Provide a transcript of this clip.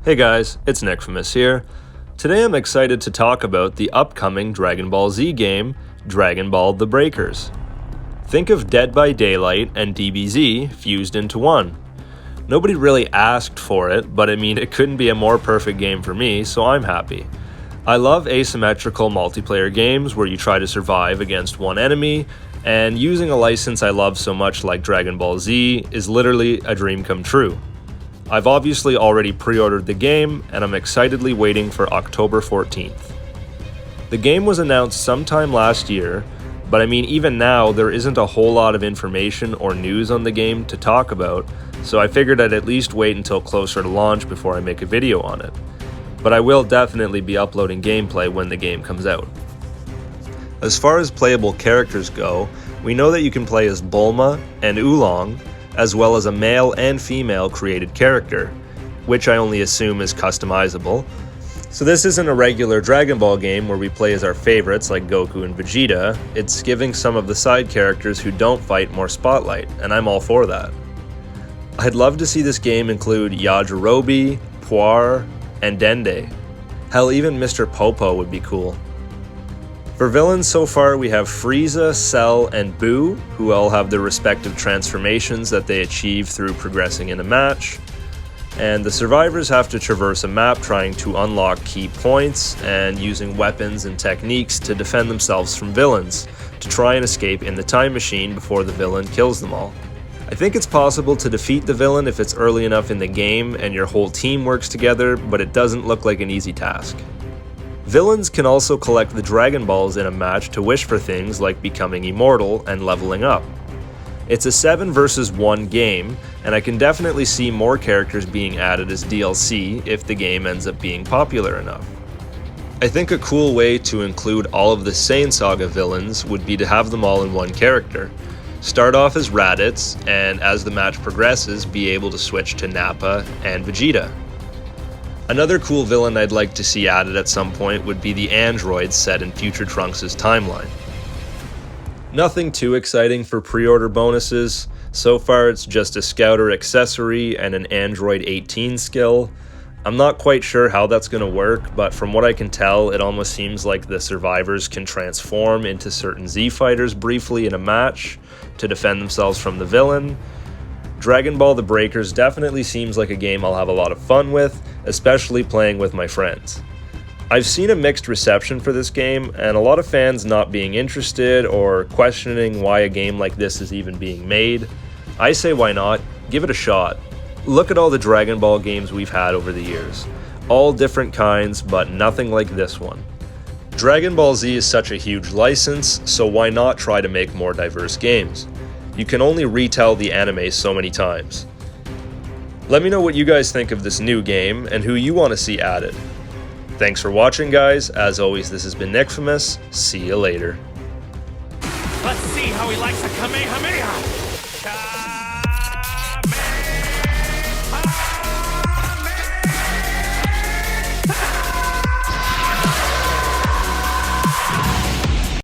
Hey guys, it's Nickfamous here. Today I'm excited to talk about the upcoming Dragon Ball Z game, Dragon Ball The Breakers. Think of Dead by Daylight and DBZ fused into one. Nobody really asked for it, but it couldn't be a more perfect game for me, so I'm happy. I love asymmetrical multiplayer games where you try to survive against one enemy, and using a license I love so much like Dragon Ball Z is literally a dream come true. I've obviously already pre-ordered the game, and I'm excitedly waiting for October 14th. The game was announced sometime last year, but even now there isn't a whole lot of information or news on the game to talk about, so I figured I'd at least wait until closer to launch before I make a video on it. But I will definitely be uploading gameplay when the game comes out. As far as playable characters go, we know that you can play as Bulma and Oolong, as well as a male and female created character, which I only assume is customizable. So this isn't a regular Dragon Ball game where we play as our favorites like Goku and Vegeta, it's giving some of the side characters who don't fight more spotlight, and I'm all for that. I'd love to see this game include Yajirobe, Puar, and Dende. Hell, even Mr. Popo would be cool. For villains so far, we have Frieza, Cell, and Boo, who all have their respective transformations that they achieve through progressing in a match. And the survivors have to traverse a map trying to unlock key points and using weapons and techniques to defend themselves from villains, to try and escape in the time machine before the villain kills them all. I think it's possible to defeat the villain if it's early enough in the game and your whole team works together, but it doesn't look like an easy task. Villains can also collect the Dragon Balls in a match to wish for things like becoming immortal and leveling up. It's a 7 versus 1 game, and I can definitely see more characters being added as DLC if the game ends up being popular enough. I think a cool way to include all of the Saiyan Saga villains would be to have them all in one character. Start off as Raditz, and as the match progresses, be able to switch to Nappa and Vegeta. Another cool villain I'd like to see added at some point would be the androids set in future Trunks' timeline. Nothing too exciting for pre-order bonuses. So far it's just a scouter accessory and an Android 18 skill. I'm not quite sure how that's going to work, but from what I can tell, it almost seems like the survivors can transform into certain Z fighters briefly in a match to defend themselves from the villain. Dragon Ball The Breakers definitely seems like a game I'll have a lot of fun with, especially playing with my friends. I've seen a mixed reception for this game, and a lot of fans not being interested or questioning why a game like this is even being made. I say why not, give it a shot. Look at all the Dragon Ball games we've had over the years. All different kinds, but nothing like this one. Dragon Ball Z is such a huge license, so why not try to make more diverse games? You can only retell the anime so many times. Let me know what you guys think of this new game and who you want to see added. Thanks for watching, guys. As always, this has been Nickfamous. See you later. Let's see how he likes a Kamehameha!